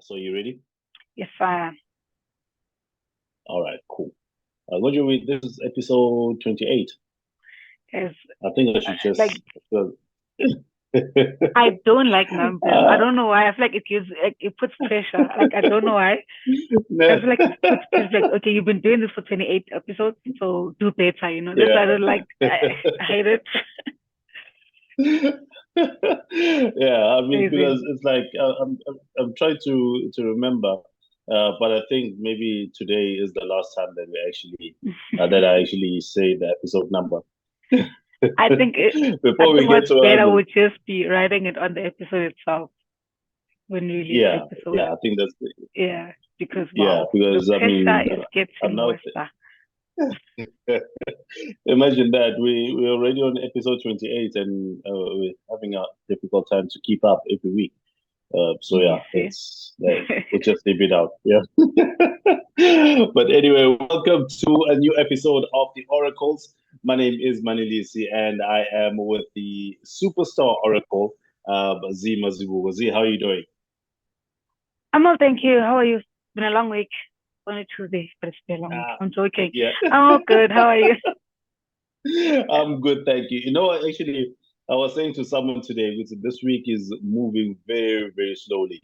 So you ready? Yes, All right, cool. What do you read? This is episode 28. is I think I should like just. uh, I don't like numbers. I uh, don't know why. I feel like it puts pressure. Like I don't know why. I no. feel like it puts pressure. Like okay, you've been doing this for 28 episodes, so do better. That's Yeah. why I don't like. I hate it. Yeah, I mean, Crazy. because it's like I'm trying to remember, but I think maybe today is the last time that we actually that I actually say the episode number I think it. I before we think get what's to better others. would just be writing it on the episode itself when we release the Yeah, episode. yeah, I think that's Yeah, because yeah, wow, the because I pressure mean, is I'm getting now worse. imagine that we're already on episode 28 and we're having a difficult time to keep up every week. So yeah, You see. we'll just leave it out. Yeah. But anyway, welcome to a new episode of the Oracles. My name is Manilisi, and I am with the superstar Oracle, Z Mazibu. Z, how are you doing? I'm well, thank you. How are you? It's been a long week. Only Tuesday, but it's been a long week. Ah, I'm joking. yeah. I'm all good. How are you? I'm good, thank you. You know what? Actually, I was saying to someone today, this week is moving very, very slowly.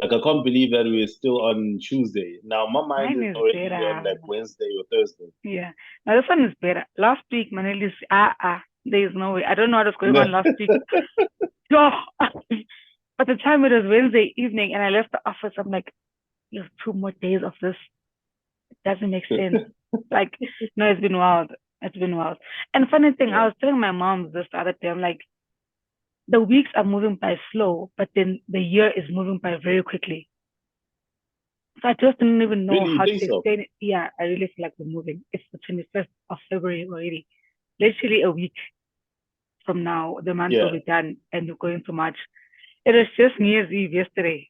Like I can't believe that we're still on Tuesday. Now my mind Mine is is already on better. like Wednesday or Thursday. Yeah. Now this one is better. Last week, Manili, there is no way. I don't know what was going on last week. Oh, by the time it was Wednesday evening and I left the office, I'm like, you have 2 more days of this. It doesn't make sense. Like, no, it's been wild. It's been wild. And funny thing, I Yeah. was telling my mom this the other day, I'm like, the weeks are moving by slow, but then the year is moving by very quickly. So I just didn't even know Really, you how to think so? explain it. Yeah, I really feel like we're moving. It's the 21st of February already. Literally a week from now, the month will Yeah. be done and we're going to March. It was just New Year's Eve yesterday.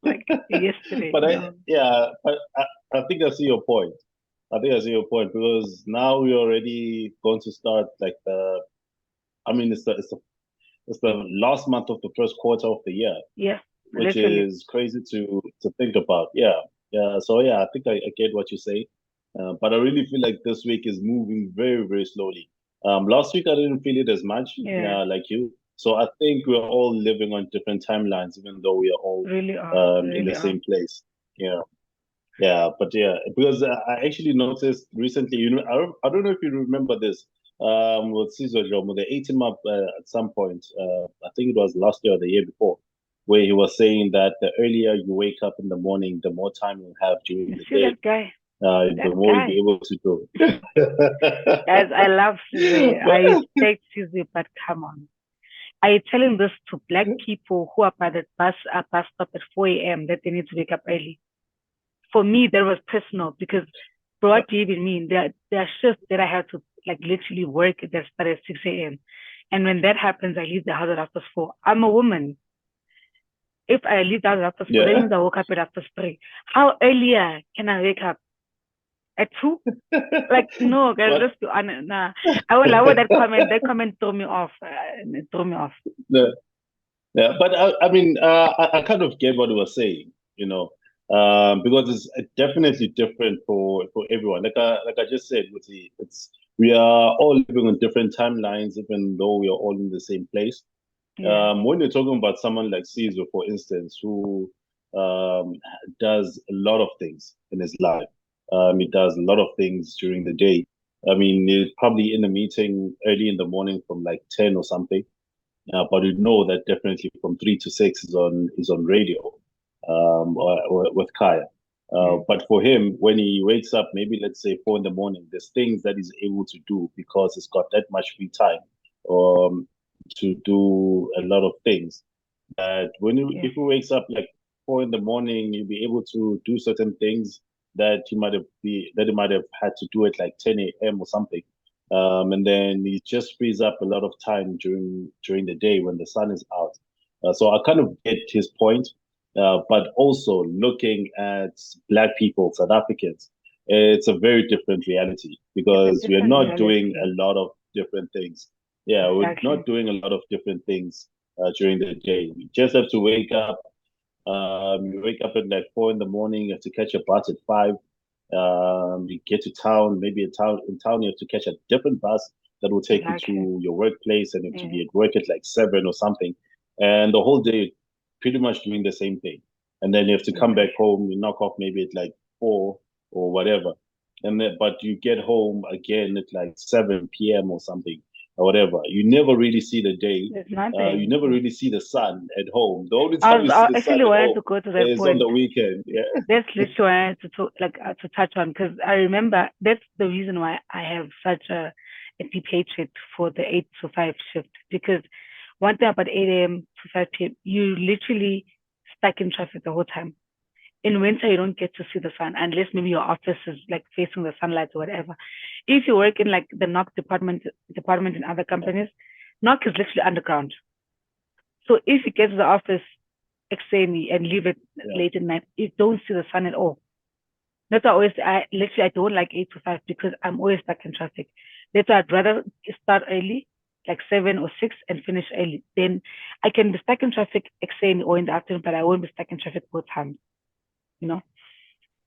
Like yesterday. But No. I think I see your point. I think I see your point because now we're already going to start like I mean it's the last month of the first quarter of the year, Yeah, which literally. is crazy to think about. Yeah, yeah. So yeah, I think I get what you say, but I really feel like this week is moving very very slowly. Last week I didn't feel it as much, Yeah, like you. So I think we're all living on different timelines, even though we are all really are. in the Really are. same place. Yeah, yeah. But yeah, because I actually noticed recently. I don't know if you remember this. With Sizwe Dhlomo, they ate him up at some point. I think it was last year or the year before, where he was saying that the earlier you wake up in the morning, the more time you'll have during You the see day, that guy? the That more you'll be guy. able to do. Guys, I love Sizwe. I But respect Sizwe, but come on. Are you telling this to black people who are by the bus stop at 4 a.m. that they need to wake up early? For me, that was personal because bro, what do you even mean? There are shifts that I have to like literally work that start at 6 a.m. And when that happens, I leave the house at after 4. I'm a woman. If I leave the house at after 4, that yeah, means I woke up at after 3. How earlier can I wake up? At 2? Like, no, guys, but let's be honest. Nah, I will that comment. That comment threw me off. It threw me off. the, yeah, but I mean, I kind of get what he was saying, because it's definitely different for everyone. Like I just said, it's we are all living on different timelines, even though we are all in the same place. Yeah, When you're talking about someone like Caesar, for instance, who um, does a lot of things in his life, he does a lot of things during the day. I mean, he's probably in a meeting early in the morning from like 10 or something, but you know that definitely from 3 to 6 is on radio, or with Kaya. yeah, But for him, when he wakes up, maybe let's say 4 in the morning, there's things that he's able to do because he's got that much free time, to do a lot of things. That yeah. if he wakes up like 4 in the morning, you'll be able to do certain things that he might have had to do at like 10 a.m. or something. And then it just frees up a lot of time during the day when the sun is out. So I kind of get his point, but also looking at Black people, South Africans, it's a very different reality It's a because we're different not doing a reality. lot of different things. Yeah, we're Exactly. not doing a lot of different things during the day. We just have to wake up, You wake up at like 4 in the morning. You have to catch a bus at 5. You get to town. Maybe in town you have to catch a different bus that will take you Exactly. to your workplace, and you have to Yeah. be at work at like 7 or something. And the whole day, pretty much doing the same thing. And then you have to come back Exactly. home. You knock off maybe at like 4 or whatever. And then, but you get home again at like 7 p.m. or something or whatever. You never really see the day. There's You nothing. never really see the sun at home. The only I time was you see the sun actually at wanted home to go to that is on point. the weekend. Yeah. That's literally what I wanted to talk, to touch on, because I remember that's the reason why I have such a deep hatred for the 8 to 5 shift. Because one thing about 8 a.m. to 5 p.m., you literally stuck in traffic the whole time. In winter, you don't get to see the sun unless maybe your office is like facing the sunlight or whatever. If you work in like the knock department in other companies, knock is literally underground. So if you get to the office extremely and leave it Yeah. late at night, you don't see the sun at all. That's why I don't like 8 to 5 because I'm always stuck in traffic. That's why I'd rather start early, like 7 or 6, and finish early. Then I can be stuck in traffic extremely or in the afternoon, but I won't be stuck in traffic both times, you know?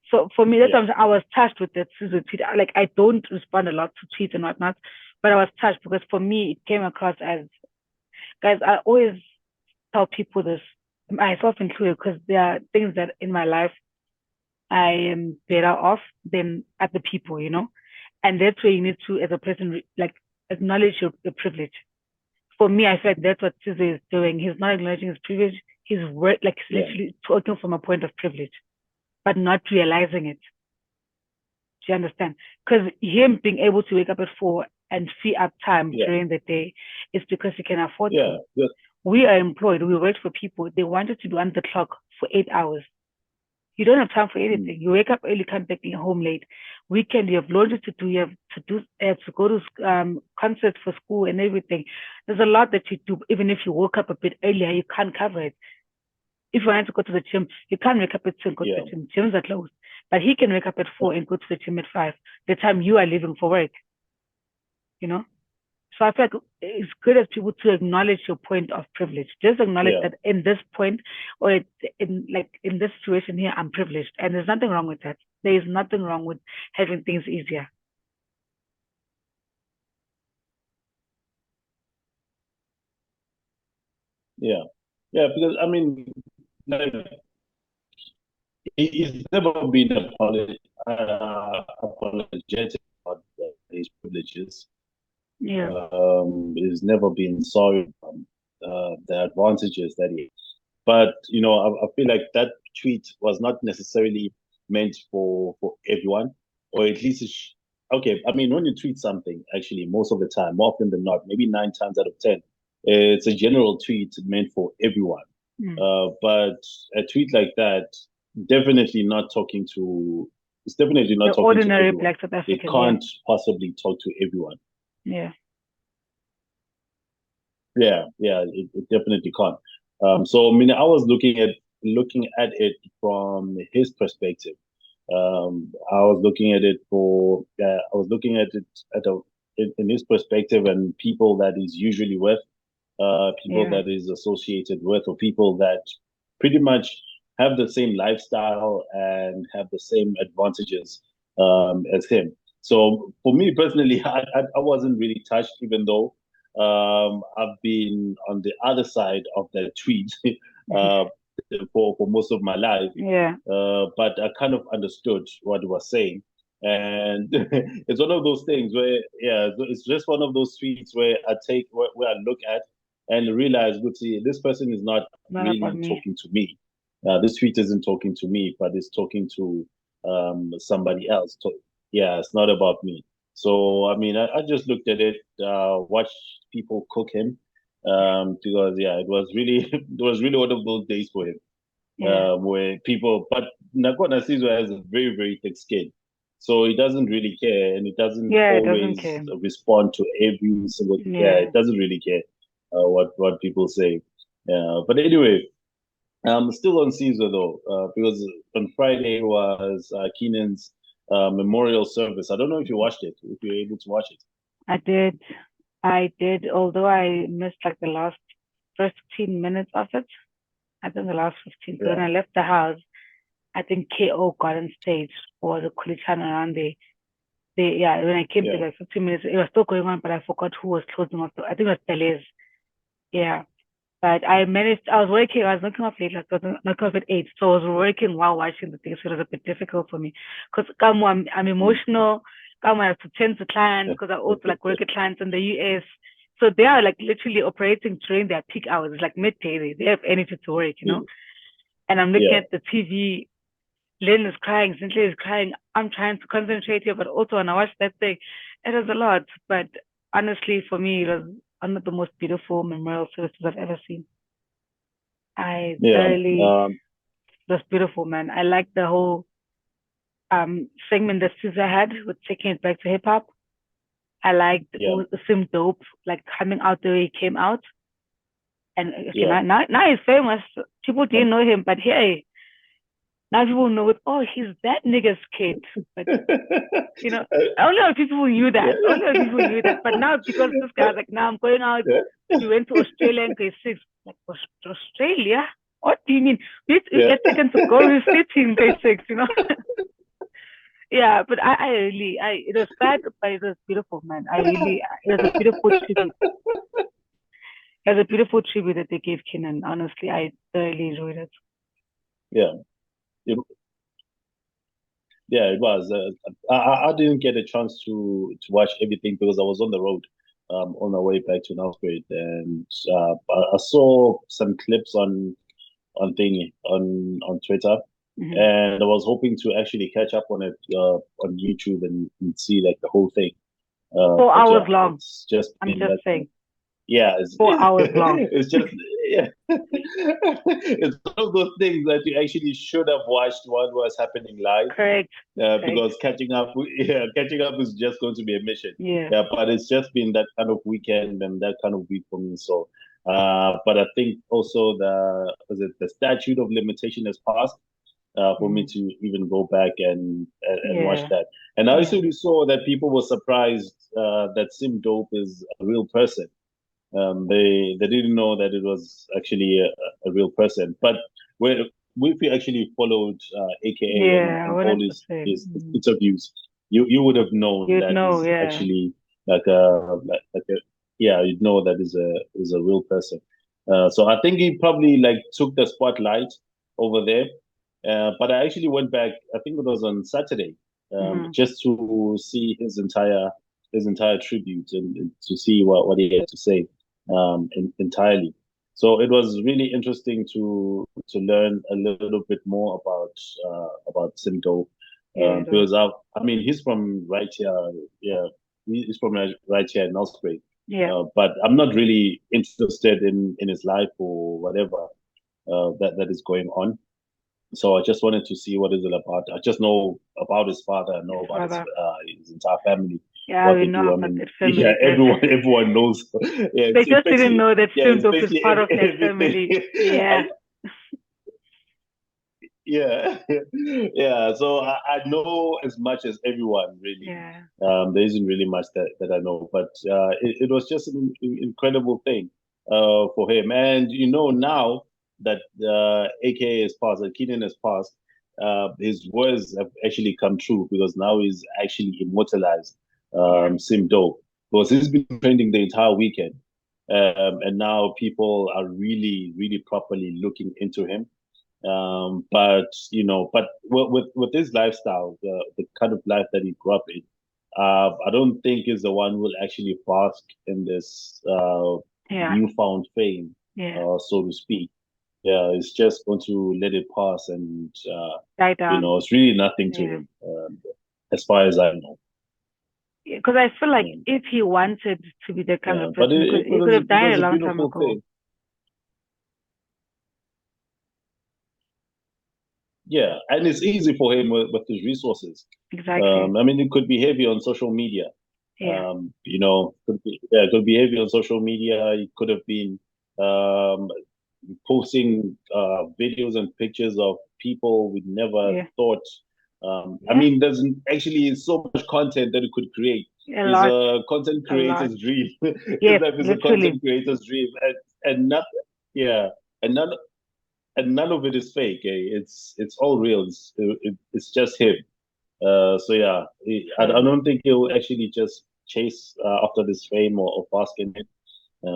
So for me, that's Yeah. why I was touched with that Sizwe tweet. Like I don't respond a lot to tweets and whatnot, but I was touched because for me it came across as, guys, I always tell people this, myself included, because there are things that in my life I am better off than other people, and that's where you need to, as a person, like acknowledge your privilege. For me, I feel like that's what Caesar is doing. He's not acknowledging his privilege. He's Yeah. literally talking from a point of privilege, but not realizing it. Do you understand? Because him being able to wake up at 4 and free up time Yeah. during the day is because he can afford Yeah. to. Yeah. We are employed. We work for people. They wanted to be on the clock for 8 hours. You don't have time for Mm. anything. You wake up early, come back home late. Weekend, you have laundry to do. You have to go to concerts for school and everything. There's a lot that you do. Even if you woke up a bit earlier, you can't cover it. If you want to go to the gym, you can't wake up at 2 and go to the Yeah. gym. Gyms are closed. But he can wake up at 4 and go to the gym at 5, the time you are leaving for work, you know? So I feel like it's good as people to acknowledge your point of privilege. Just acknowledge Yeah. that in this point, or in this situation here, I'm privileged, and there's nothing wrong with that. There is nothing wrong with having things easier. Yeah. Yeah. Because I mean, like, he's never been apologetic about his privileges. Yeah, He's never been sorry the advantages that he. But I feel like that tweet was not necessarily meant for everyone, or at least okay. I mean, when you tweet something, actually, most of the time, more often than not, maybe 9 times out of 10, it's a general tweet meant for everyone. mm. But a tweet like that, definitely not talking to. It's definitely The not talking to ordinary everyone. Black South It African. Yeah, can't possibly talk to everyone. yeah, Yeah, yeah, it definitely can't. So I mean, I was looking at it from his perspective. I was looking at it in his perspective and people that he's usually with, people yeah, that is associated with, or people that pretty much have the same lifestyle and have the same advantages as him. So for me personally, I wasn't really touched, even though I've been on the other side of the tweet uh, for most of my life. yeah, But I kind of understood what he was saying. And it's one of those things where, yeah, it's just one of those tweets where where I look at and realize, good, see, this person is not not about really me. talking to me. This tweet isn't talking to me, but it's talking to somebody else. Yeah, it's not about me. So, I mean, I just looked at it, watched people cook him, because yeah, it was really it was really one of those days for him, Yeah, where people, but Nakona Sizwe has a very, very thick skin. So he doesn't really care, and he doesn't yeah, it doesn't always care. respond to every single, yeah, Yeah, it doesn't really care what people say. But anyway, still on Caesar though, because on Friday was Keenan's memorial service. I don't know if you watched it, if you were able to watch it. I did. I did, although I missed like the last 15 minutes of it. I think the last 15. So when I left the house, I think KO got on stage or the Kulichana around there. When I came to like 15 minutes, it was still going on, but I forgot who was closing off. I think it was Pelez. Yeah. But I was working, I was knocking off late, like knocking off at 8. So I was working while watching the thing, so it was a bit difficult for me. Because I'm emotional. I have to tend to clients because I also like work at clients in the US. So they are like literally operating during their peak hours. It's like midday. They have energy to work, you know? And I'm looking at the TV. Lynn is crying, Cynthia is crying. I'm trying to concentrate here, but also when I watch that thing, it was a lot. But honestly, for me, it was one of the most beautiful memorial services I've ever seen. It was beautiful, man. I like the whole segment that Sizwe had with taking it back to hip hop. I liked the Sim Dope, like coming out the way he came out. And now he's famous. People didn't know him, but hey, now people know it. Oh, he's that nigga's kid. But you know, I don't know if people knew that. But now because this guy's like, now I'm going out. We went to Australia in grade 6. Like Australia? What do you mean? We get taken to go to city in grade 6. You know. Yeah, but I really it was sad, but it was beautiful, man. It was a beautiful tribute. It was a beautiful tribute that they gave Kenan. Honestly, I thoroughly enjoyed it. Yeah. It was. I didn't get a chance to watch everything because I was on the road on my way back to Northgate, and I saw some clips on Twitter, and I was hoping to actually catch up on it on YouTube and see like the whole thing. 4 hours long. I'm just saying. Yeah, it's 4 hours long. It's just it's one of those things that you actually should have watched what was happening live. Correct. Because catching up is just going to be a mission. Yeah. But it's just been that kind of weekend and that kind of week for me. So, but I think also the statute of limitation has passed for me to even go back and watch that. And I also saw that people were surprised that Sim Dope is a real person. They didn't know that it was actually a real person. But if you actually folled AKA and all his interviews, you would have known that he's actually you'd know that is a real person. So I think he probably like took the spotlight over there. But I actually went back. I think it was on Saturday, just to see his entire tribute and to see what he had to say entirely. So it was really interesting to learn a little bit more about Sim Dope because he's from right here. Yeah, he's from right here in Northgate. Yeah. But I'm not really interested in his life or whatever that is going on. So I just wanted to see what is it about. I just know about his father. I know about his entire family. Yeah, we know about that family. Yeah, everyone knows. Yeah, they just didn't know that Sim Dope is part of that family. Yeah. Yeah. So I know as much as everyone, really. Yeah. There isn't really much that I know, but it was just an incredible thing for him. And now that AKA has passed, that Kenan has passed, his words have actually come true because now he's actually immortalized. Sim Dope, because he's been trending the entire weekend, and now people are really, really properly looking into him. But with his lifestyle, the kind of life that he grew up in, I don't think is the one who will actually bask in this newfound fame, so to speak. Yeah, it's just going to let it pass and die down. It's really nothing to him, as far as I know. Because I feel like if he wanted to be the kind of person, he could have died a long time ago. Yeah, and it's easy for him with his resources. Exactly. It could be heavy on social media. Yeah. It could be heavy on social media. It could have been posting videos and pictures of people we never thought. There's actually so much content that it could create. It's a content creator's dream. Yes, it's a content creator's dream, and nothing. Yeah, and and none of it is fake. It's all real. It's just him. So yeah, I don't think he'll actually just chase after this fame or bask in it.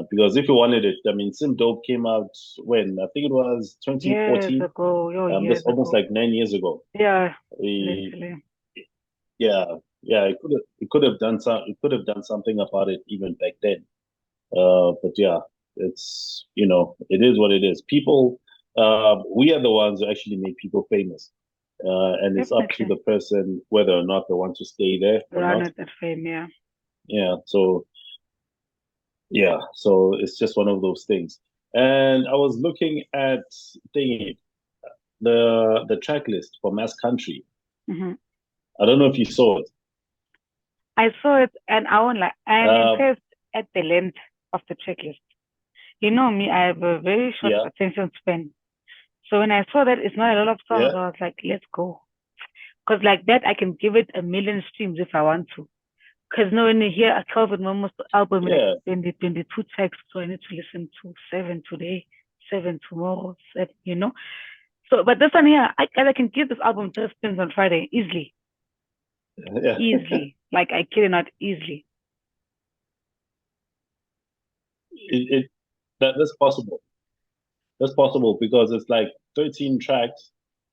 Because if you wanted it, I mean, Sim Dope came out when I think it was Years 2014. ago. That's Years almost ago. like 9 years ago. Yeah, He, literally. yeah, yeah, it could have done something about it even back then. But yeah, it is what it is. People, we are the ones who actually make people famous. And it's up to Definitely. the person whether or not they want to stay there or Run not. with that fame, yeah. Yeah, so it's just one of those things. And I was looking at thingy, the track list for Mass Country. Hmm. I don't know if you saw it. I saw it and I'm Uh, impressed at the length of the checklist. You know me, I have a very short yeah, attention span. So when I saw that it's not a lot of songs, yeah, I was like, let's go. Because like that, I can give it a million streams if I want to. Because no, when you hear a Calvin Momo's album, like yeah, 20, 22 tracks, so I need to listen to seven today, seven tomorrow, seven. So, but this one here, I can give this album 3 spins on Friday easily, yeah. easily. Like I kid you not, easily. That's possible. That's possible because it's like 13 tracks,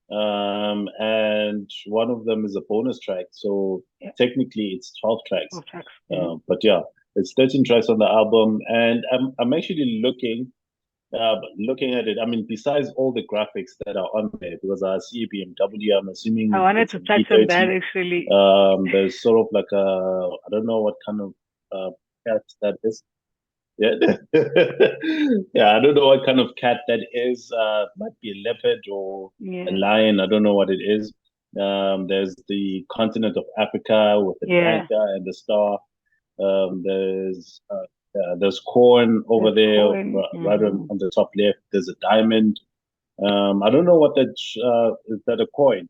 and one of them is a bonus track. So Yeah, technically it's 12 tracks. 12 tracks. Mm-hmm. But yeah, it's 13 tracks on the album, and I'm actually looking at it. I mean, besides all the graphics that are on there, because I see BMW, I'm I assuming wanted it's to an touch on that E30. actually. There's sort of like I don't know what kind of cat that is. Yeah. Yeah, I don't know what kind of cat that is. Might be a leopard or a Yeah, lion. I don't know what it is. There's the continent of Africa with the yeah. tiger and the star. There's corn over That's there, coin. right Mm-hmm. on the top left. There's a diamond. I don't know what that is. That a coin?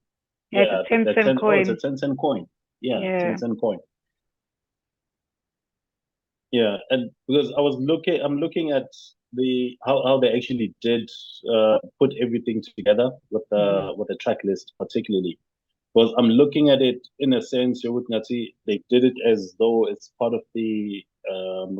Yeah, it's a Yeah, 10 that cent 10. Oh, it's a coin. 10-cent coin. Yeah, ten Yeah. cent coin. Yeah, and because I'm looking at the how they actually did put everything together Mm-hmm. with the track list particularly. Because I'm looking at it in a sense, you're looking at see they did it as though it's part of the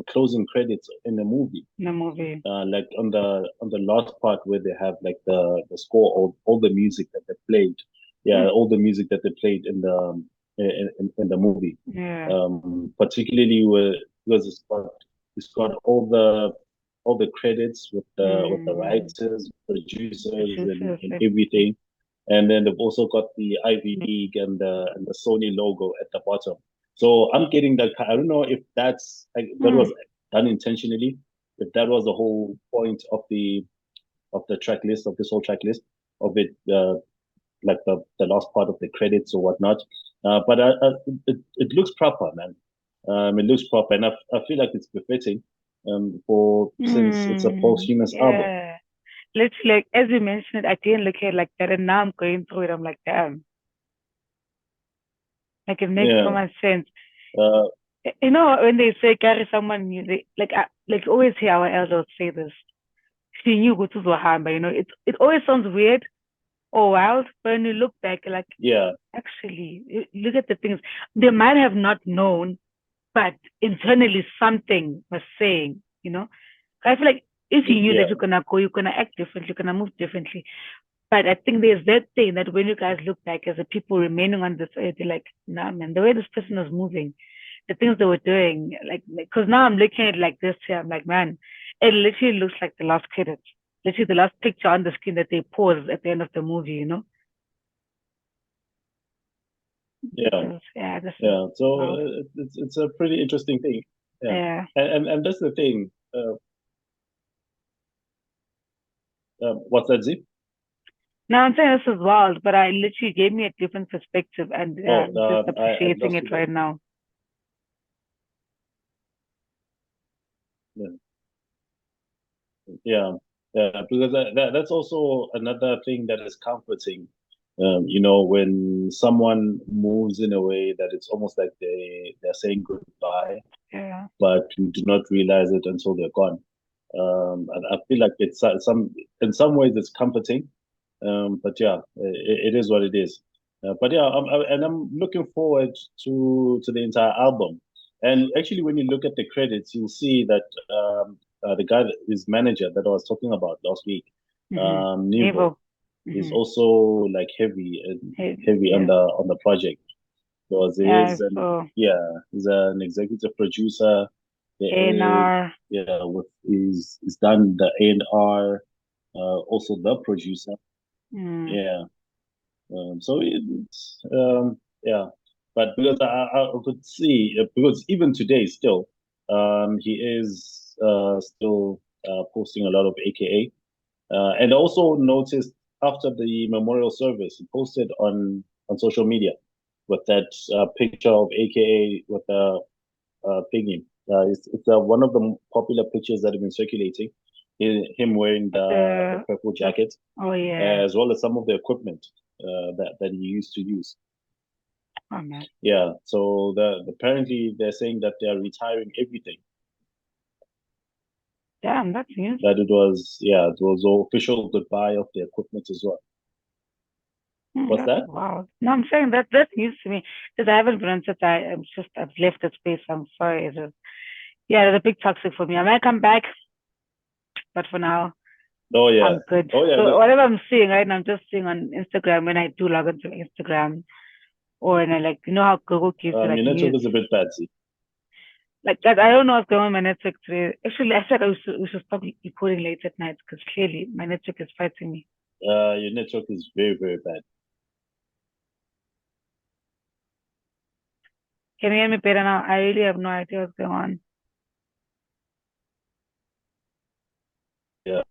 closing credits in the movie. In the movie. Like on the last part where they have like the score, all the music that they played. Yeah, Mm. all the music that they played in the movie. Yeah. Particularly because it's got all the credits with the Mm. writers, producers, Producers, and like, everything. And then they've also got the Ivy League and the Sony logo at the bottom. So I'm getting that. I don't know if that mm. was done intentionally, if that was the whole point of the track list, of this whole track list of it, like the last part of the credits or whatnot. But it looks proper, man. It looks proper, and I feel like it's befitting. For since it's a posthumous album. Yeah. Literally, like, as you mentioned it, I didn't look at it like that. And now I'm going through it. I'm like, damn. Like, it makes so Yeah. much sense. Uh, You know, when they say carry someone new, like always hear our elders say this. She knew go to Zohamba, it always sounds weird or wild, but when you look back, like, yeah. actually, look at the things. They might have not known, but internally something was saying. I feel like if you knew that Yeah. you're gonna go, you're gonna act differently, you're gonna move differently. But I think there's that thing that when you guys look back as a people remaining on this earth, you're like, nah, man, the way this person was moving, the things they were doing, like, because now I'm looking at it like this here, I'm like, man, it literally looks like the last credits, literally the last picture on the screen that they pause at the end of the movie. Yeah. Yeah, this is Yeah. So wild. it's a pretty interesting thing. Yeah. Yeah. And that's the thing. What's that, Zip? Now I'm saying this is wild, but I literally gave me a different perspective, and Oh, I'm just I appreciating lost you it there. right now. Yeah. Yeah. Yeah. Because that's also another thing that is comforting. When someone moves in a way that it's almost like they're saying goodbye, Yeah. but you do not realize it until they're gone. And I feel like it's in some ways it's comforting. But yeah, it is what it is. But yeah, I'm looking forward to the entire album. And actually, when you look at the credits, you'll see that the guy, his manager that I was talking about last week, Nevo, Nevo. is Mm-hmm. also like heavy Yeah. on the project. Because Yeah. So he's an executive producer. There is A&R. with he's done the A&R, also the producer. Mm. Yeah. So it's yeah, but because I could see because even today still he is still posting a lot of AKA, and also noticed after the memorial service he posted on social media with that picture of AKA with the thingy. It's one of the popular pictures that have been circulating. Him wearing the The purple jacket, oh yeah. as well as some of the equipment that he used to use. Oh man. Yeah, so apparently they're saying that they are retiring everything. Damn, that's news. That it was the official goodbye of the equipment as well. What's That's that? wow. No, I'm saying that's news to me because I haven't been on such. I've left the space. I'm sorry. Yeah, it's a big toxic for me. I might come back, but for now, Oh yeah, I'm good. oh yeah. So whatever I'm seeing right now, I'm just seeing on Instagram when I do log into Instagram or when I like, you know how Google gives you like Your network news. is a bit bad. Like that, I don't know what's going on with my network today. Actually, I said we should stop recording late at night because clearly my network is fighting me. Your network is very, very bad. Can you hear me better now? I really have no idea what's going on. Yeah,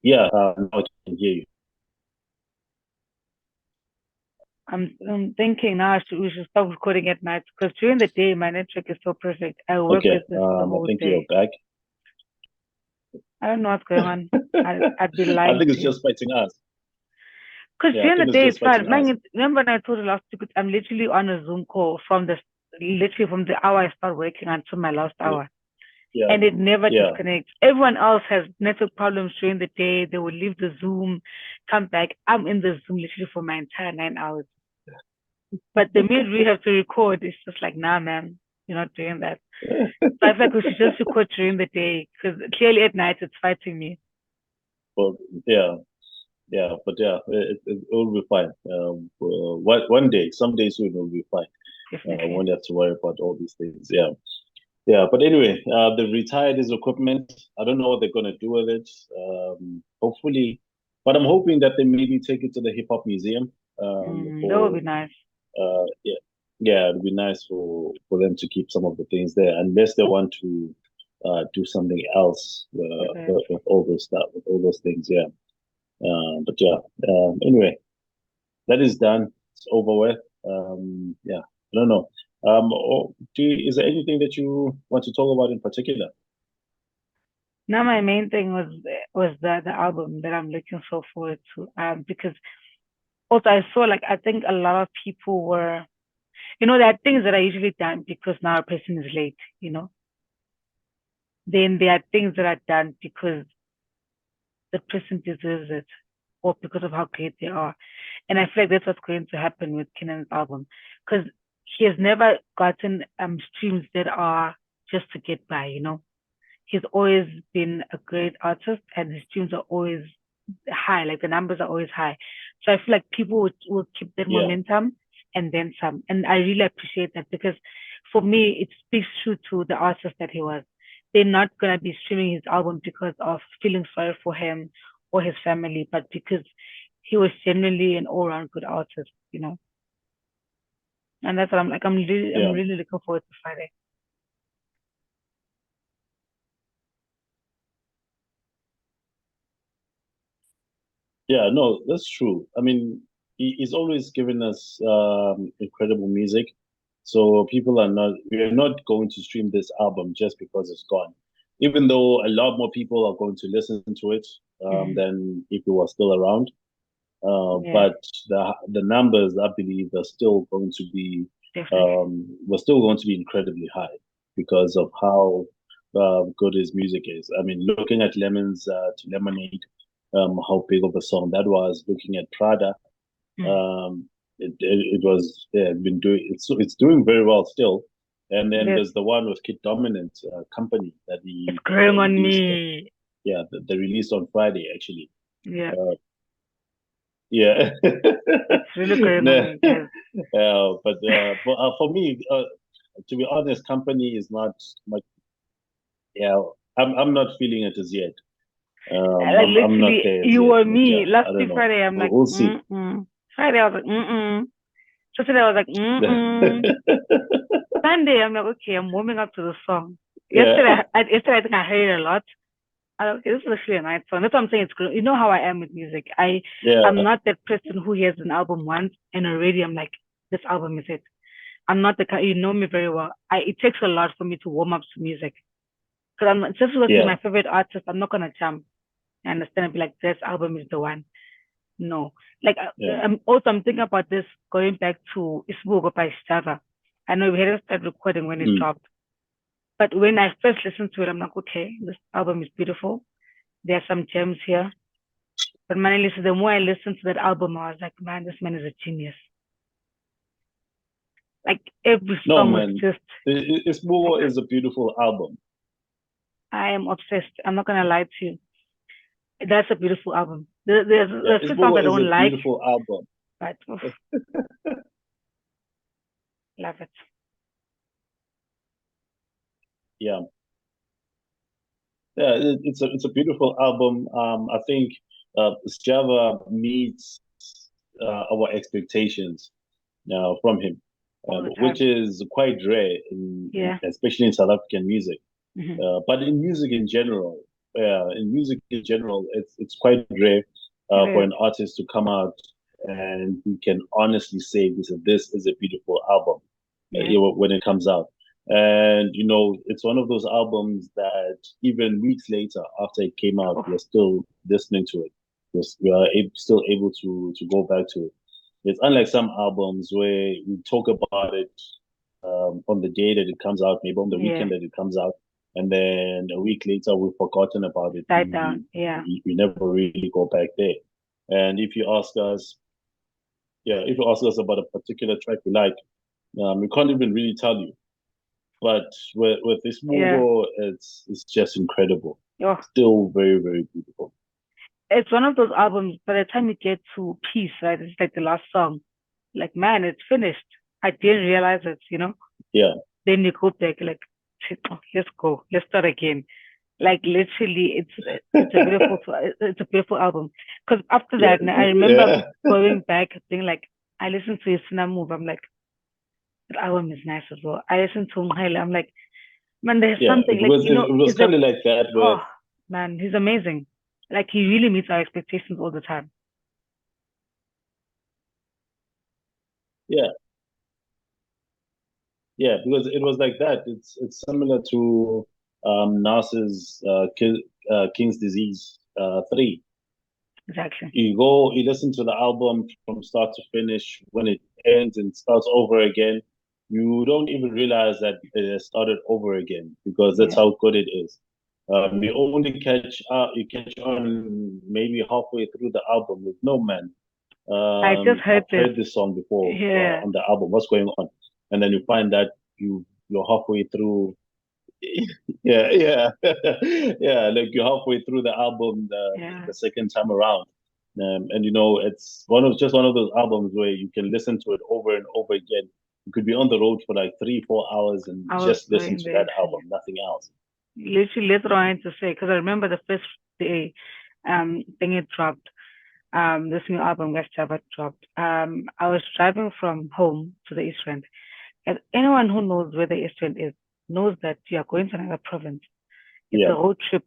yeah. Now I can hear you. I'm thinking now we should stop recording at night because during the day my network is so perfect. I work Okay. with this the I whole think you're day. back. I don't know what's going on. I'd be I lying think to it's you. just fighting us. Because Yeah, I during the think it's day just it's fine. fighting us. Remember when I told you last week, I'm literally on a Zoom call literally from the hour I start working until my last Yeah, hour. yeah, And it never yeah. disconnects. Everyone else has network problems during the day. They will leave the Zoom, come back. I'm in the Zoom literally for my entire 9 hours. But the minute we have to record, it's just like, nah, man, you're not doing that. So I feel like we should just record during the day because clearly at night it's fighting me. Well, yeah, yeah, but yeah, it will be fine. One day, some days soon, it will be fine. Definitely. Won't have to worry about all these things. Yeah, yeah. But anyway, they've retired his equipment. I don't know what they're gonna do with it. Hopefully, but I'm hoping that they maybe take it to the hip hop museum. That would For be nice. yeah, yeah, it'd be nice for them to keep some of the things there, unless they want to do something else With it. with all those stuff, with all those things. Yeah. But yeah. Anyway, that is done. It's over with. Yeah. I don't know. Is there anything that you want to talk about in particular? Now my main thing was the album that I'm looking so forward to. Because also I saw like I think a lot of people were, there are things that are usually done because now a person is late, Then there are things that are done because the person deserves it or because of how great they are. And I feel like that's what's going to happen with Kenan's album. Because he has never gotten streams that are just to get by, He's always been a great artist and his streams are always high, like the numbers are always high. So I feel like people will keep that Yeah. momentum and then some. And I really appreciate that because for me, it speaks true to the artist that he was. They're not going to be streaming his album because of feeling sorry for him or his family, but because he was genuinely an all-round good artist. And that's what I'm like. I'm Yeah. really looking forward to Friday. Yeah, no, that's true. I mean, he's always given us incredible music. So we are not going to stream this album just because it's gone. Even though a lot more people are going to listen to it than if it was still around. Yeah. But the numbers, I believe, are still going to be Definitely. was still going to be incredibly high because of how good his music is. I mean, looking at Lemon's to Lemonade, how big of a song that was. Looking at Prada, Mm. um, it was been doing it's doing very well still. And then Yes. there's the one with Kid Dominant Company that It's he growing on released. me. Yeah, the released on Friday actually. Yeah. Uh, yeah. It's really growing on No, me, guys. but for me, to be honest, Company is not much. Yeah, I'm not feeling it as yet. Like I'm not literally, there as you yet, or but me. yeah, Last I don't week know. Friday, I'm like, We'll see. mm-mm. Friday, I was like, mm-mm. Saturday, I was like, mm-mm. Sunday, I'm like, okay, I'm warming up to the song. Yeah, Yesterday, I think I heard it a lot. I was like, okay, this is actually a nice song. That's what I'm saying. It's good. You know how I am with music. I'm yeah. not that person who hears an album once and already I'm like, this album is it. I'm not the kind. You know me very well. It takes a lot for me to warm up to music because I'm just because he's Yeah, my favorite artist. I'm not gonna jump and understand and be like, this album is the one. No, like yeah. I'm thinking about this going back to Isibuko by Stava. I know we hadn't started recording when it Mm. dropped, but when I first listened to it, I'm like, okay, this album is beautiful. There are some gems here. But man, the more I listened to that album, I was like, man, this man is a genius. Like every No, song was man. just, Isibuko is a beautiful album. I am obsessed. I'm not gonna lie to you. That's a beautiful album. Yeah, There's few songs I Isibuko is a don't like, beautiful album. but oof, love it. Yeah, yeah. It's a beautiful album. I think Java meets our expectations from him, All the which time. is quite rare, Yeah. especially in South African music. Hmm. But in music in general, it's quite rare It for is. an artist to come out and he can honestly say this is a beautiful album Yeah. when it comes out. And it's one of those albums that even weeks later after it came out, Oh, we're still listening to it. We are still able to go back to it. It's unlike some albums where we talk about it on the day that it comes out, maybe on the yeah. weekend that it comes out, and then a week later we've forgotten about it. Died down. Yeah. We never really go back there. And if you ask us about a particular track we like, we can't even really tell you. But with this Yeah. Mungo, it's just incredible. Oh, Still very, very beautiful. it's one of those albums. By the time you get to Peace, right? It's like the last song. Like, man, it's finished. I didn't realize it. Yeah. Then you go back, like, shit, oh, let's go. Let's start again. Like literally, it's a beautiful album. Because after Yeah. that, I remember Yeah. going back, being like, I listened to his Sina Move. I'm like, that album is nice as well. I listened to Mhaile. I'm like, man, there's Yeah. something like It was it's a kind of like that with oh man, he's amazing. Like he really meets our expectations all the time. yeah, yeah, because it was like that. It's similar to Nas's King's Disease 3. Exactly. You listen to the album from start to finish. When it ends and starts over again, you don't even realize that it has started over again because that's Yeah. how good it is. You catch on maybe halfway through the album with no man. I just I've heard this. heard this song before Yeah. on the album. What's going on? And then you find that you're halfway through. Yeah, yeah, yeah. Like you're halfway through the album Yeah. the second time around, and it's one of those albums where you can listen to it over and over again. You could be on the road for like 3-4 hours and I was just listen doing to the that same. album, nothing else. Literally later on to say, because I remember the first day thing it dropped, this new album West Java dropped. I was driving from home to the East End. And anyone who knows where the East End is knows that you are going to another province. It's a Yeah, road trip.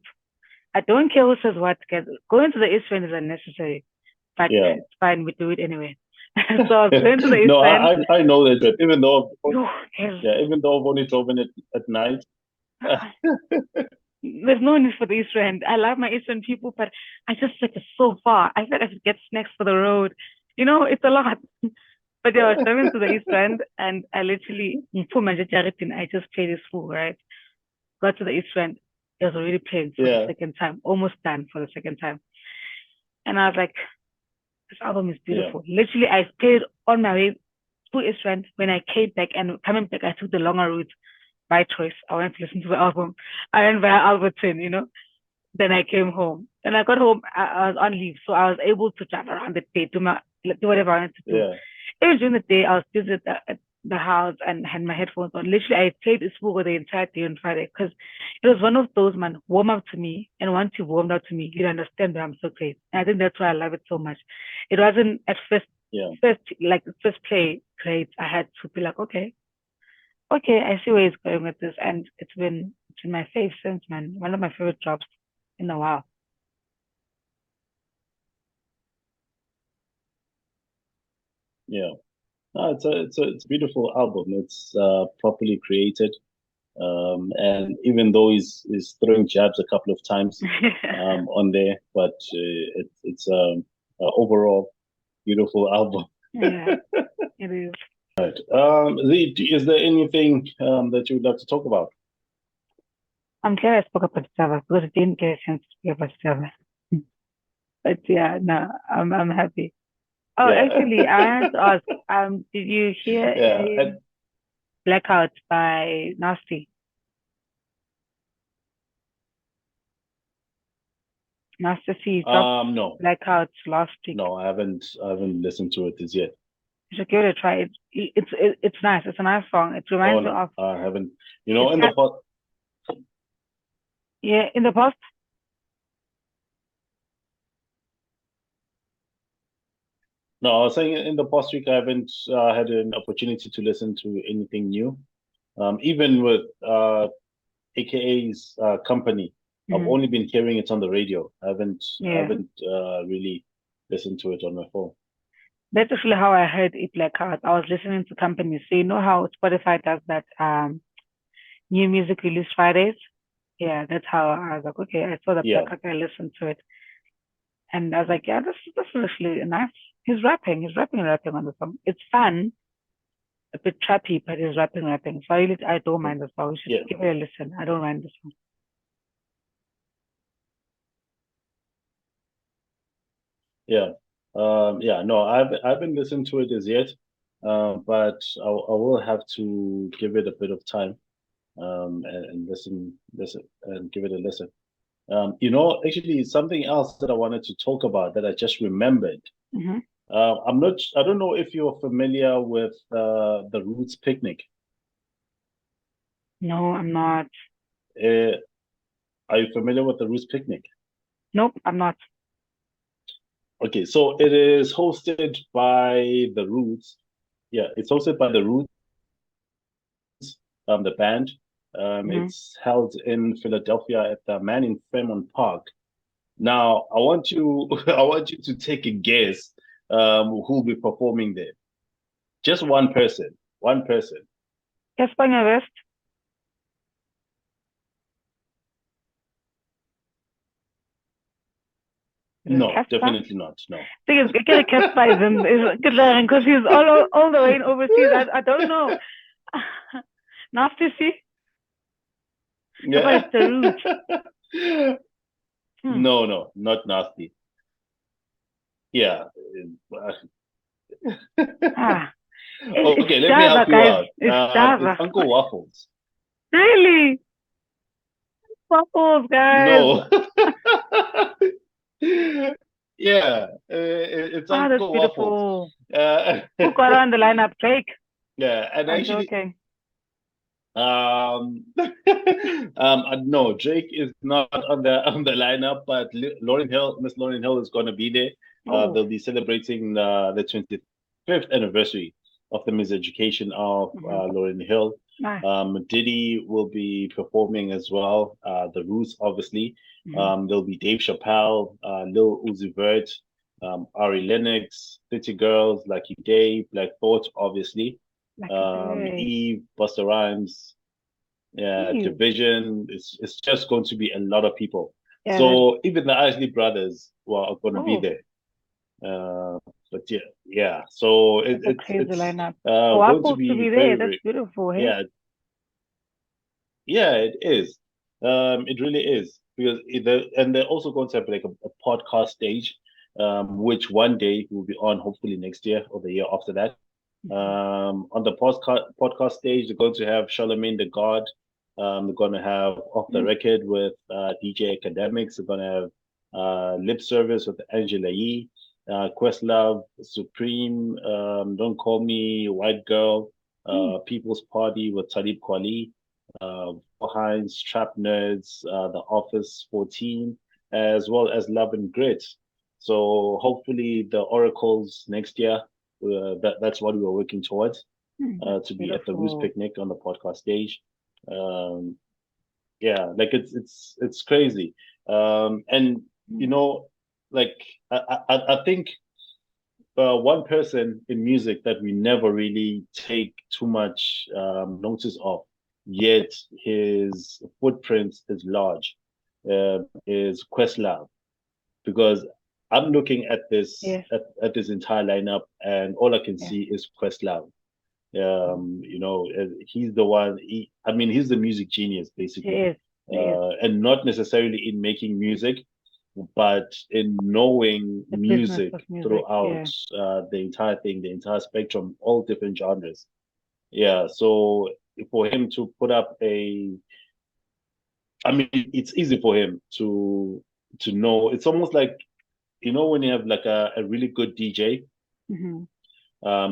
I don't care who says what, because going to the East End is unnecessary, but yeah. it's fine, we do it anyway. So I was going to the East No, End. I know that trip. Yo, yes. Even though I've only driven it at night. There's no need for the East End. I love my Eastern people, but I just like it's so far. I feel like I should get snacks for the road. It's a lot. But yeah, I was driving to the East Rand, and I literally, I just played this fool, right? Got to the East Rand, it was already playing for the second time, almost done for the second time. And I was like, this album is beautiful. Literally, I played on my way to East Rand. When I came back and coming back, I took the longer route by choice. I went to listen to the album. I went via Alberton, Then I came home. And I got home, I was on leave. So I was able to drive around the day, do whatever I wanted to do. Even during the day, I was busy at the house and had my headphones on. Literally, I played Isibuko the entire day on Friday because it was one of those, man, warm up to me. And once you warmed up to me, you'd understand that I'm so great. And I think that's why I love it so much. It wasn't at first play great. I had to be like, okay, I see where he's going with this. And it's been my fave since, man. One of my favorite drops in a while. Yeah. No, it's a beautiful album. It's properly created. And even though he's throwing jabs a couple of times on there, but it's overall beautiful album. Yeah, it is. Right. Is there anything that you would like to talk about? I'm glad I spoke about Java because I didn't get a chance to speak about Java. But yeah, no, I'm happy. Oh, actually, I wanted to ask, did you hear Blackout by Nasty? Nasty C no. Blackout last week. No, I haven't listened to it as yet. You should give it a try. It's nice. It's a nice song. It reminds me of. I haven't. In the past. Yeah, in the past. No, I was saying in the past week I haven't had an opportunity to listen to anything new. Even with AKA's company, I've only been hearing it on the radio. I haven't really listened to it on my phone. That's actually how I heard it Blackout. I was listening to companies. So you know how Spotify does that new music release Fridays? Yeah, that's how I was like, okay, I saw the Blackout, I listened to it. And I was like, yeah, this is actually nice. He's rapping on the song. It's fun, a bit trappy, but he's rapping. So I don't mind the song. We should give it a listen. I don't mind the song. Yeah. No, I haven't listened to it as yet, but I will have to give it a bit of time, and listen and give it a listen. Actually, something else that I wanted to talk about that I just remembered. I don't know if you're familiar with the Roots Picnic. No, I'm not. Are you familiar with the Roots Picnic? Nope, I'm not. Okay, so it is hosted by the Roots. Yeah, it's hosted by the Roots, the band. It's held in Philadelphia at the Man in Fairmont Park. Now, I want you to take a guess who'll be performing there. Just one person. Casper West. No, definitely not. No. Because Casper is because he's all the way in overseas. I don't know. Nasty C. Yeah. The Roots. No, not Nasty. Yeah. Okay, let me help you out. It's Uncle Waffles. Really? Waffles, guys. No. Yeah, it's Uncle Waffles. Who got on the lineup? Drake. Yeah, and actually, okay. No, Drake is not on the lineup, but Miss Lauryn Hill is going to be there. They'll be celebrating the 25th anniversary of the miseducation of Lauryn Hill. Nice. Diddy will be performing as well. The Roots, obviously. There'll be Dave Chappelle, Lil Uzi Vert, Ari Lennox, City Girls, Lucky Day, Black Thought, obviously. Eve, Busta Rhymes, Division. It's just going to be a lot of people. So even the Isley Brothers are going to be there. but yeah. So That's a crazy it's lineup. For going to Apples to be be there, very, that's very, beautiful, hey? yeah, yeah, it is. It really is because and they're also going to have like a podcast stage, which one day will be on hopefully next year or the year after that. Mhm. On the podcast stage, they're going to have Charlemagne the God. They're going to have Off the Mm. Record with DJ Academics. They're going to have Lip Service with Angela Yee, Questlove, Supreme, Don't Call Me White Girl, Mm. People's Party with Talib Kweli, Heinz, Trap Nerds, The Office 14, as well as Love and Grit. So hopefully the Oracles next year. That's what we were working towards, Mm. That's to be at the Roost beautiful. Picnic on the podcast stage. Um, yeah, like it's crazy. And you Mm. know, like I think one person in music that we never really take too much notice of, yet his footprint is large, is Questlove. Because I'm looking at this Yes, at this entire lineup, and all I can yeah. see is Questlove. Mm. He's the one. I mean, he's the music genius, He basically, is. He is. and not necessarily in making music, but in knowing The business music of music. throughout Yeah. the entire thing, the entire spectrum, all different genres. Yeah, so for him to put up I mean, it's easy for him to know. It's almost like when you have like a really good DJ, Hmm.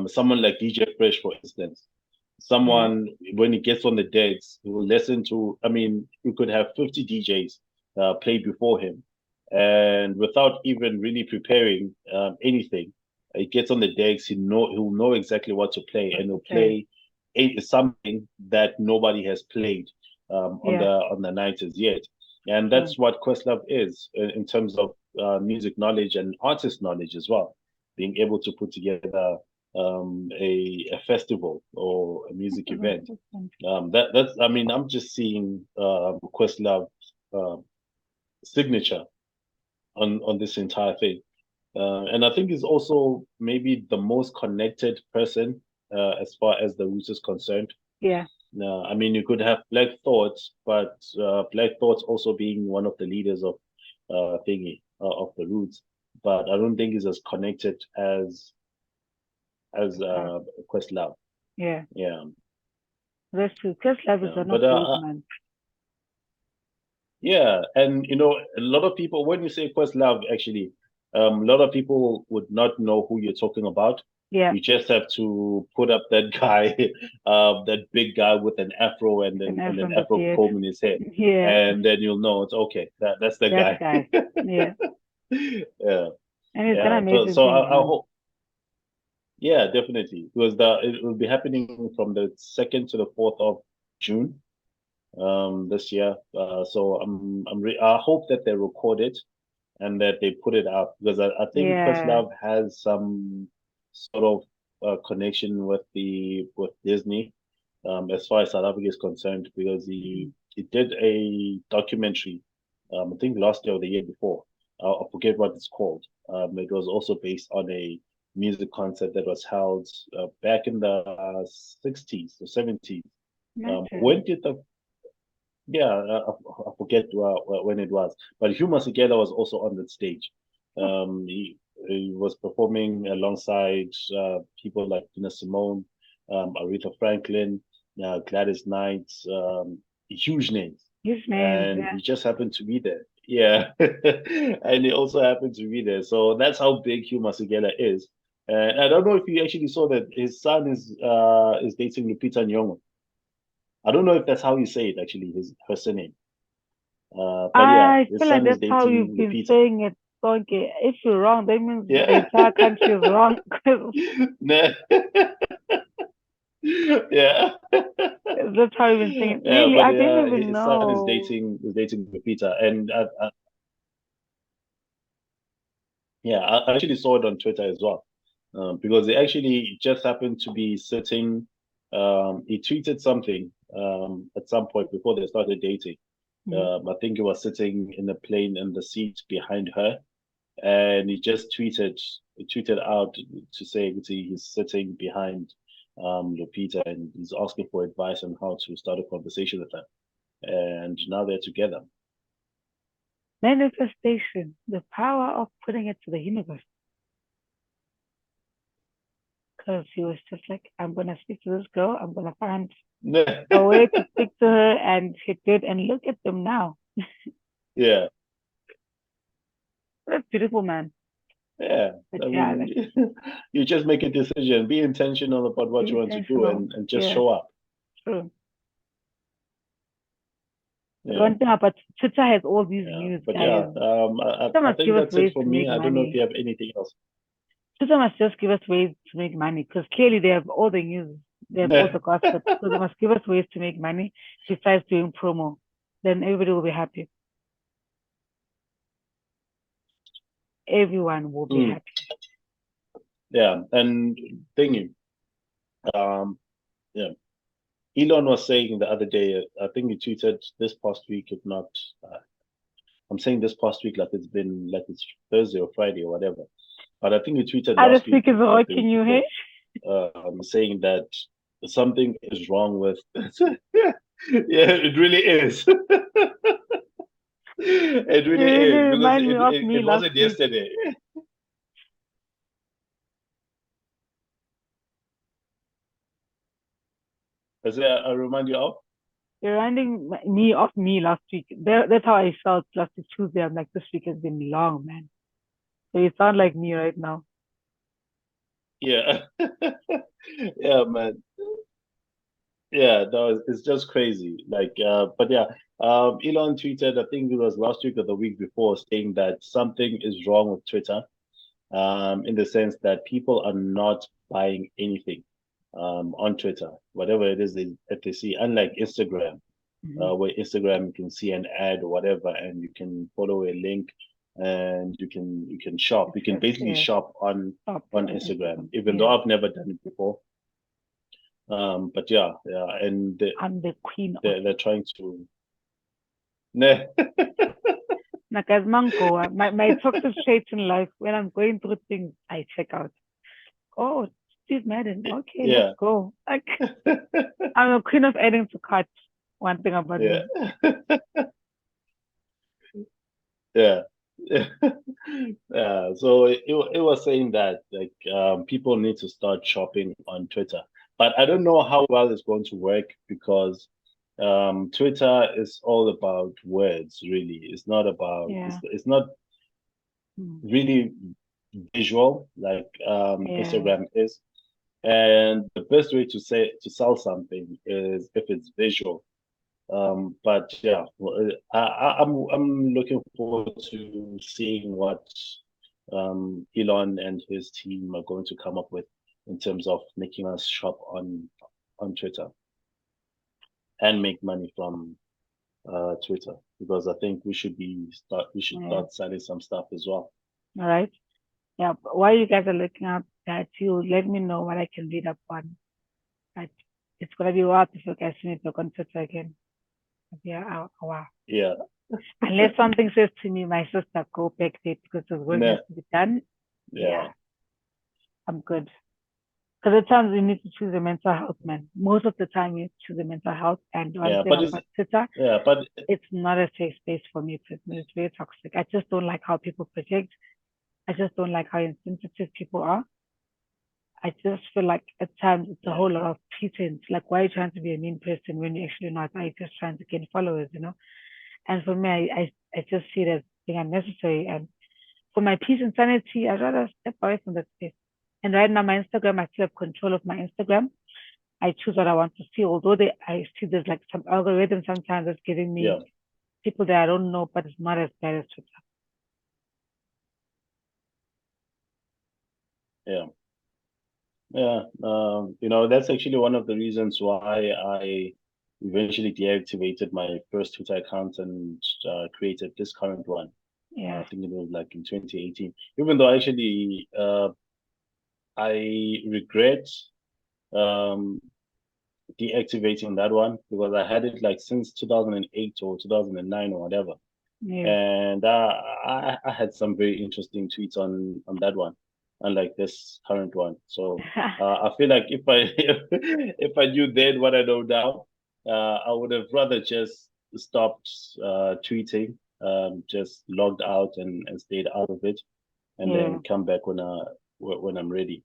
someone like DJ Fresh, for instance, Yeah. someone when he gets on the decks, he will listen to. I mean, you could have 50 DJs play before him, and without even really preparing anything, he gets on the decks. He'll know exactly what to play, What and to he'll say. play something that nobody has played on Yeah. the night as yet. And Mm. that's what Questlove is in terms of music knowledge and artist knowledge as well. Being able to put together a festival or a music That's event. interesting. That's I mean I'm just seeing Questlove uh, signature on this entire thing, and I think he's also maybe the most connected person as far as the Roots is concerned. Yeah. I mean, you could have Black Thoughts, but Black Thoughts also being one of the leaders of thingy of the Roots, but I don't think he's as connected as That's love. Questlove. Yeah. Yeah, That's true. Because love is yeah, one of but those, man. yeah, and a lot of people when you say Questlove, actually, a lot of people would not know who you're talking about. Yeah. You just have to put up that guy, that big guy with an afro and An an Afro afro beard. comb in his head, Yeah. and then you'll know it's okay. That's the That guy. guy. Yeah. Yeah, And he's gonna yeah. amazing So things, I man. hope. Yeah, definitely. Because it will be happening from the 2nd to the 4th of June this year. So I hope that they record it and that they put it up because I think Yeah. Questlove has some sort of connection with the with Disney as far as South Africa is concerned because Mhm. he did a documentary I think last year or the year before. I forget what it's called. It was also based on a music concert that was held back in the 60s or 70s. Imagine. When did the yeah, I forget when it was, but Hugh Masekela was also on that stage. Oh, He was performing alongside people like Nina Simone, Aretha Franklin, Gladys Knight, huge names, his names, and yeah. he just happened to be there. Yeah, and he also happened to be there. So that's how big Hugh Masekela is. And I don't know if you actually saw that his son is dating Lupita Nyong'o. I don't know if that's how you say it actually, his her surname. But yeah, I his feel like son is that's how dating you've been Lupita. saying it. Okay, if you're wrong, that means the Yeah. entire country is wrong. 'Cause Nah. Yeah. that's how you've been saying it. Yeah, Really, but I didn't even his son know. is dating Lupita, and yeah, I actually saw it on Twitter as well, because they actually just happened to be sitting. He tweeted something at some point before they started dating. Mhm. I think he was sitting in a plane in the seat behind her, and he just tweeted out to say he's sitting behind Lupita, and he's asking for advice on how to start a conversation with her. And now they're together. Manifestation, the power of putting it to the universe. Because he was just like, I'm gonna speak to this girl, I'm gonna find a way to speak to her, and he did, and look at them now. Yeah. That's beautiful, man. Yeah. But yeah, like, you just make a decision, be intentional about what you want to do, and just show up. True. Yeah. One thing about Twitter has all these news, but guys. I think that's it for me. I don't know if you have anything else. Twitter must just give us ways to make money, because clearly they have all the news, they have all the gossip, so they must give us ways to make money besides doing promo. Then everybody will be happy. Everyone will be happy. Yeah, and thinking, yeah. Elon was saying the other day, I think he tweeted this past week, if not, I'm saying this past week like it's been like it's Thursday or Friday or whatever. But I think he tweeted last week. Is rocking you, hey? Saying that something is wrong with. Yeah, it really is. It really is, because it wasn't yesterday. Does I remind you of? You're reminding me of me last week. That's how I felt last week Tuesday. I'm like, this week has been long, man. So you sound like me right now. Yeah. Yeah, man. Yeah, no, it's just crazy. Like, but yeah, Elon tweeted, I think it was last week or the week before, saying that something is wrong with Twitter, in the sense that people are not buying anything on Twitter, whatever it is that they see, unlike Instagram, where Instagram you can see an ad or whatever, and you can follow a link, and you can shop. You can basically shop on Instagram, even though I've never done it before. But yeah, and I'm the queen. They're trying to. Like as Mango, my toxic traits in life, when I'm going through things, I check out. Oh, Steve Madden. Okay, let's go. Like, I'm a queen of adding to cart. One thing about me. Yeah. So it was saying that like people need to start shopping on Twitter, but I don't know how well it's going to work, because Twitter is all about words, really. It's not about it's not really visual like Instagram is. And the best way to sell something is if it's visual. But yeah, I'm looking forward to seeing what Elon and his team are going to come up with in terms of making us shop on Twitter and make money from Twitter, because I think we should start selling some stuff as well. All right. Yeah. While you guys are looking up that, you let me know what I can read up on. But it's gonna be wild if you guys see me back on Twitter again. Yeah. Wow. Yeah. Unless something says to me, my sister, go back there because the work has to be done. Yeah. I'm good. Because at times you need to choose a mental health, man. Most of the time you choose a mental health, and one thing about Twitter, but it's not a safe space for me personally. It's very toxic. I just don't like how people project. I just don't like how insensitive people are. I just feel like at times it's a whole lot of pretense. Like, why are you trying to be a mean person when you're actually not? Are you just trying to gain followers, you know? And for me, I just see it as being unnecessary. And for my peace and sanity, I'd rather step away from that space. And right now, my Instagram, I still have control of my Instagram. I choose what I want to see. Although I see there's like some algorithm sometimes that's giving me people that I don't know, but it's not as bad as Twitter. Yeah. Yeah. That's actually one of the reasons why I eventually deactivated my first Twitter account and created this current one. Yeah. I think it was like in 2018. Even though actually I regret deactivating that one, because I had it like since 2008 or 2009 or whatever. Yeah. and I had some very interesting tweets on that one, unlike this current one. So I feel like if I if I knew then what I know now, I would have rather just stopped tweeting, just logged out and stayed out of it, and Yeah. then come back when I'm ready.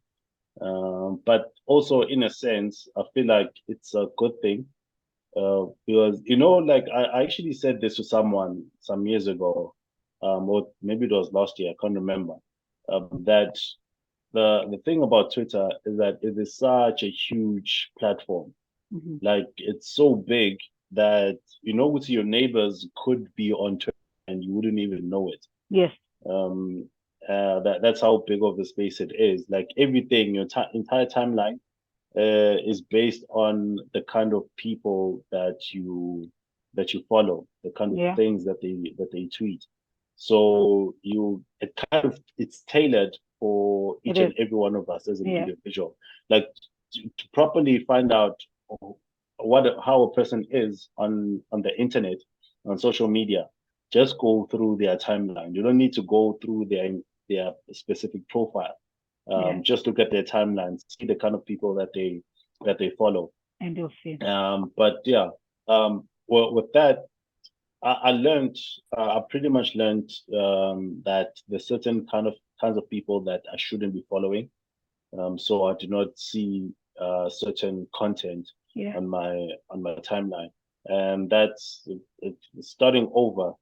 But also in a sense, I feel like it's a good thing because like I actually said this to someone some years ago, or maybe it was last year, I can't remember. That the thing about Twitter is that it is such a huge platform. Hmm. Like it's so big that with your neighbors could be on Twitter and you wouldn't even know it. Yes. Um, that's how big of a space it is. Like everything, your entire timeline is based on the kind of people that you follow, the kind of Yeah. things that they tweet. So it's tailored for It each is. and every one of us as an Yeah. individual. Like to properly find out how a person is on the internet, on social media, just go through their timeline. You don't need to go through their specific profile. Yeah. Just look at their timelines, see the kind of people that they follow. And you'll see. But yeah, well, with that, I learned, I pretty much learned that there's certain kinds of people that I shouldn't be following. So I do not see certain content Yeah. on my timeline, and that's starting over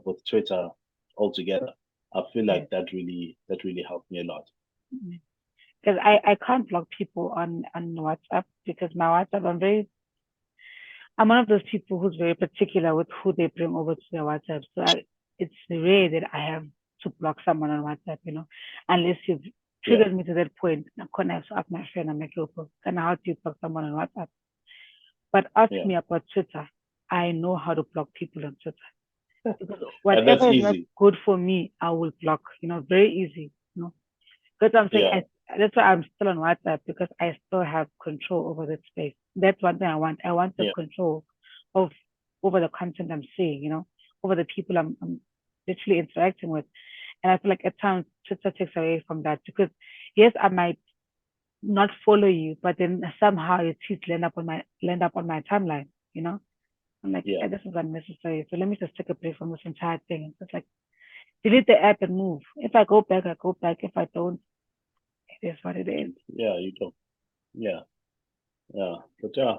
with Twitter altogether. I feel Yeah. like that really helped me a lot. Because I can't block people on WhatsApp because my WhatsApp, I'm one of those people who's very particular with who they bring over to their WhatsApp. So it's rare that I have to block someone on WhatsApp, unless you've Yeah, triggered me to that point. I'm gonna ask my friend, I'm like, kind of how do you block someone on WhatsApp? But ask yeah, me about Twitter. I know how to block people on Twitter because and that's whatever is not easy. good for me, I will block. Very easy. Because I'm saying Yeah, that's why I'm still on WhatsApp because I still have control over that space. That's one thing I want. I want the yeah, control of over the content I'm seeing, over the people I'm literally interacting with. And I feel like at times Twitter takes away from that because yes, I might not follow you, but then somehow your tweets land up on my timeline, I'm like, yeah. this is unnecessary. So let me just take a break from this entire thing. It's just like delete the app and move. If I go back, I go back. If I don't, it is what it is. Yeah, you don't. Yeah, yeah. But yeah,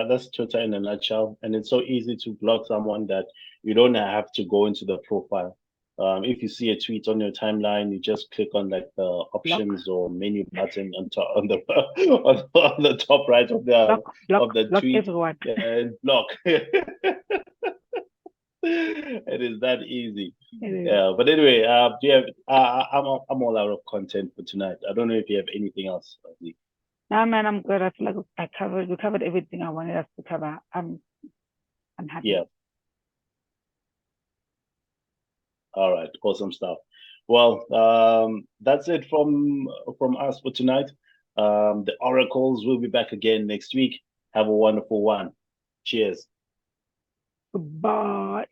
that's Twitter in a nutshell. And it's so easy to block someone that you don't have to go into the profile. If you see a tweet on your timeline, you just click on like the Block, options or menu button on top on the on the top right of the block, block, of the block tweet everyone. and block. It is that easy. It is. Yeah, but anyway, do you have? I'm all out of content for tonight. I don't know if you have anything else. Nah, man, I'm good. I feel like we covered everything I wanted us to cover. I'm happy. Yeah. All right. Awesome stuff. Well, that's it from us for tonight. The oracles will be back again next week. Have a wonderful one. Cheers. Goodbye.